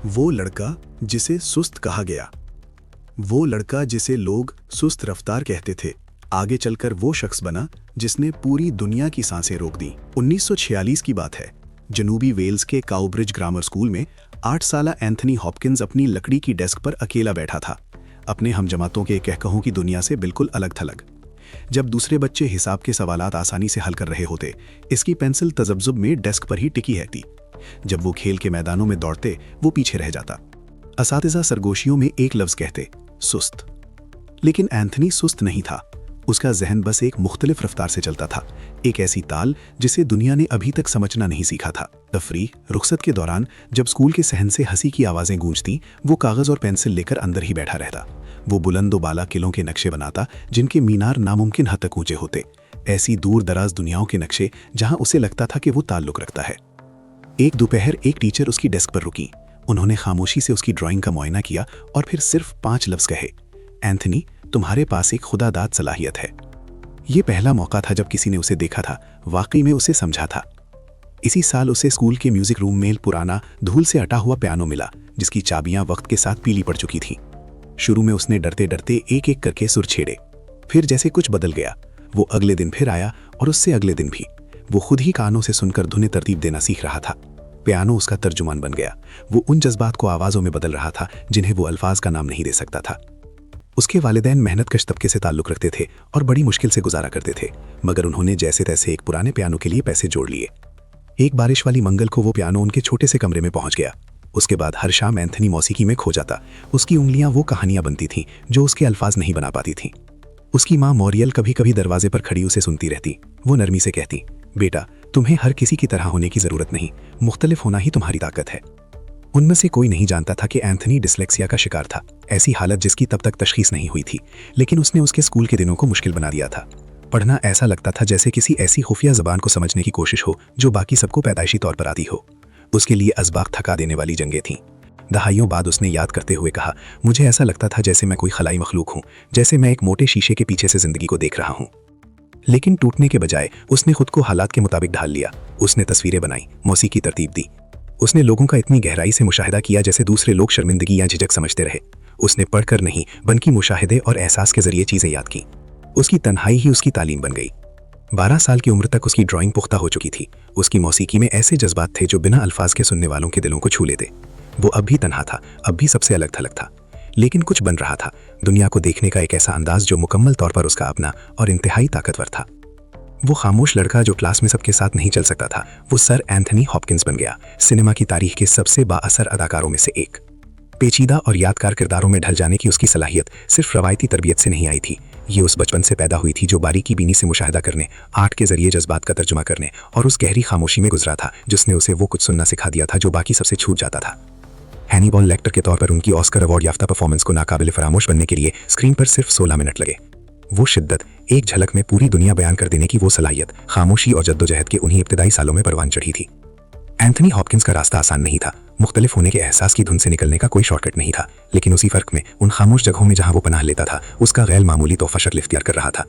वो लड़का जिसे सुस्त कहा गया, वो लड़का जिसे लोग सुस्त रफ्तार कहते थे, आगे चलकर वो शख्स बना जिसने पूरी दुनिया की सांसें रोक दी। 1946 की बात है। जनूबी वेल्स के काउब्रिज ग्रामर स्कूल में 8 साला एंथनी हॉपकिंस अपनी लकड़ी की डेस्क पर अकेला बैठा था, अपने हमजमातों के कहकहों की दुनिया से बिल्कुल अलग थलग। जब दूसरे बच्चे हिसाब के सवालात आसानी से हल कर रहे होते, इसकी पेंसिल तजब्जुब में डेस्क पर ही टिकी रहती। जब वो खेल के मैदानों में दौड़ते, वो पीछे रह जाता। असातिज़ा सरगोशियों में एक लफ्ज़ कहते, सुस्त। लेकिन एंथनी सुस्त नहीं था। उसका जहन बस एक मुख्तलिफ रफ्तार से चलता था, एक ऐसी ताल जिसे दुनिया ने अभी तक समझना नहीं सीखा था। तफरीह, रुखसत के दौरान जब स्कूल के सहन से हंसी की आवाज़ें गूंजती, वो कागज़ और पेंसिल लेकर अंदर ही बैठा रहता। वो बुलंदो बाला किलों के नक्शे बनाता जिनके मीनार नामुमकिन हद तक ऊंचे होते, ऐसी दूर दराज दुनियाओं के नक्शे जहां उसे लगता था कि वो ताल्लुक रखता है। एक दोपहर एक टीचर उसकी डेस्क पर रुकी। उन्होंने खामोशी से उसकी ड्राइंग का मुआयना किया और फिर सिर्फ 5 लफ्ज़ कहे, एंथनी, तुम्हारे पास एक खुदादाद सलाहियत है। ये पहला मौका था जब किसी ने उसे देखा था, वाकई में उसे समझा था। इसी साल उसे स्कूल के म्यूजिक रूम में पुराना धूल से अटा हुआ पियानो मिला, जिसकी चाबियां वक्त के साथ पीली पड़ चुकी थीं। शुरू में उसने डरते डरते एक एक करके सुर छेड़े, फिर जैसे कुछ बदल गया। वो अगले दिन फिर आया और उससे अगले दिन भी। वो खुद ही कानों से सुनकर धुनें तरतीब देना सीख रहा था। पियानो उसका तर्जुमान बन गया। वो उन जज्बात को आवाज़ों में बदल रहा था जिन्हें वो अल्फाज का नाम नहीं दे सकता था। उसके वालिदैन मेहनतकश तबके से ताल्लुक़ रखते थे और बड़ी मुश्किल से गुजारा करते थे, मगर उन्होंने जैसे तैसे एक पुराने पियानो के लिए पैसे जोड़ लिए। एक बारिश वाली मंगल को वो पियानो उनके छोटे से कमरे में पहुंच गया। उसके बाद हर शाम एंथनी मौसीकी में खो जाता। उसकी उंगलियां वो कहानियां बनती थीं जो उसके अल्फाज नहीं बना पाती थीं। उसकी माँ मॉरियल कभी कभी दरवाजे पर खड़ी उसे सुनती रहती। वो नरमी से कहती, बेटा, तुम्हें हर किसी की तरह होने की ज़रूरत नहीं, मुख्तलिफ होना ही तुम्हारी ताकत है। उनमें से कोई नहीं जानता था कि एंथनी डिस्लेक्सिया का शिकार था, ऐसी हालत जिसकी तब तक तशखीस नहीं हुई थी, लेकिन उसने उसके स्कूल के दिनों को मुश्किल बना दिया था। पढ़ना ऐसा लगता था जैसे किसी ऐसी खुफिया ज़बान को समझने की कोशिश हो जो बाकी सबको पैदाइशी तौर पर आती हो। उसके लिए असबाक थका देने वाली जंगें थीं। दहाइयों बाद उसने याद करते हुए कहा, मुझे ऐसा लगता था जैसे मैं कोई खलाई मखलूक हूँ, जैसे मैं एक मोटे शीशे के पीछे से ज़िंदगी को देख रहा हूँ। लेकिन टूटने के बजाय उसने खुद को हालात के मुताबिक ढाल लिया। उसने तस्वीरें बनाई, मौसीकी तरतीब दी। उसने लोगों का इतनी गहराई से मुशाहिदा किया जैसे दूसरे लोग शर्मिंदगी या झिझक समझते रहे। उसने पढ़कर नहीं, बल्कि मुशाहिदे और एहसास के जरिए चीज़ें याद की। उसकी तन्हाई ही उसकी तालीम बन गई। 12 साल की उम्र तक उसकी ड्राइंग पुख्ता हो चुकी थी। उसकी मौसीकी में ऐसे जज्बात थे जो बिना अल्फाज के सुनने वालों के दिलों को छू लेते। वो अब भी तन्हा था, अब भी सबसे अलग थलग था, लेकिन कुछ बन रहा था। दुनिया को देखने का एक ऐसा अंदाज जो मुकम्मल तौर पर उसका अपना और इंतहाई ताकतवर था। वो खामोश लड़का जो क्लास में सबके साथ नहीं चल सकता था, वो सर एंथनी हॉपकिंस बन गया, सिनेमा की तारीख के सबसे बाअसर अदाकारों में से एक। पेचीदा और यादगार किरदारों में ढल जाने की उसकी सलाहियत सिर्फ रवायती तरबियत से नहीं आई थी। ये उस बचपन से पैदा हुई थी जो बारीकी बीनी से मुशाहिदा करने, आर्ट के जरिए जज्बात का तर्जुमा करने और उस गहरी खामोशी में गुजरा था जिसने उसे वो कुछ सुनना सिखा दिया था जो बाकी सबसे छूट जाता था। हैनिबल लेक्टर के तौर पर उनकी ऑस्कर अवार्ड याफ्ता परफॉर्मेंस को नाकाबिल फरामोश बनने के लिए स्क्रीन पर सिर्फ 16 मिनट लगे। वो शिद्दत, एक झलक में पूरी दुनिया बयान कर देने की वो सलाहियत, खामोशी और जद्दोजहद के उन्हीं इब्तिदाई सालों में परवान चढ़ी थी। एंथनी हॉपकिंस का रास्ता आसान नहीं था। मुख्तलिफ होने के एहसास की धुन से निकलने का कोई शॉर्टकट नहीं था, लेकिन उसी फर्क में, उन खामोश जगहों में जहां वो पनाह लेता था, उसका गैर मामूली तोहफा शक्ल इख्तियार कर रहा था।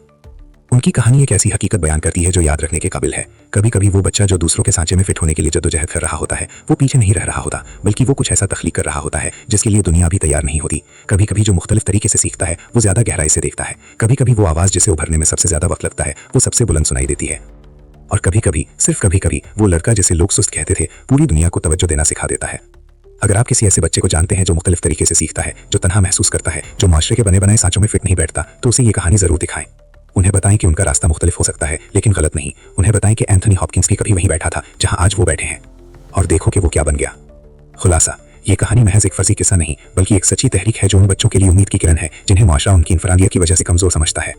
उनकी कहानी एक ऐसी हकीकत बयान करती है जो याद रखने के काबिल है। कभी कभी वो बच्चा जो दूसरों के सांचे में फिट होने के लिए जद्दोजहद कर रहा होता है, वो पीछे नहीं रह रहा होता, बल्कि वो कुछ ऐसा तख्लीक कर रहा होता है जिसके लिए दुनिया अभी तैयार नहीं होती। कभी कभी जो मुख्तलिफ तरीके से सीखता है, वो ज्यादा गहराई से देखता है। कभी कभी वो आवाज़ जिसे उभरने में सबसे ज्यादा वक्त लगता है, वो सबसे बुलंद सुनाई देती है। और कभी कभी, सिर्फ कभी कभी, वो लड़का जिसे लोग सुस्त कहते थे, पूरी दुनिया को तवज्जो देना सिखा देता है। अगर आप किसी ऐसे बच्चे को जानते हैं जो मुख्तलिफ तरीके से सीखता है, जो तन्हा महसूस करता है, जो माशरे के बने बनाए सांचों में फिट नहीं बैठता, तो उसे ये कहानी जरूर दिखाएं। उन्हें बताएं कि उनका रास्ता मुख्तलिफ हो सकता है, लेकिन गलत नहीं। उन्हें बताएं कि एंथनी हॉपकिंस भी कभी वहीं बैठा था जहां आज वो बैठे हैं, और देखो कि वो क्या बन गया। खुलासा, ये कहानी महज एक फर्जी किस्सा नहीं, बल्कि एक सच्ची तहरीक है जो उन बच्चों के लिए उम्मीद की किरण है जिन्हें मुआशरा उनकी इनफरादियत की वजह से कमजोर समझता है।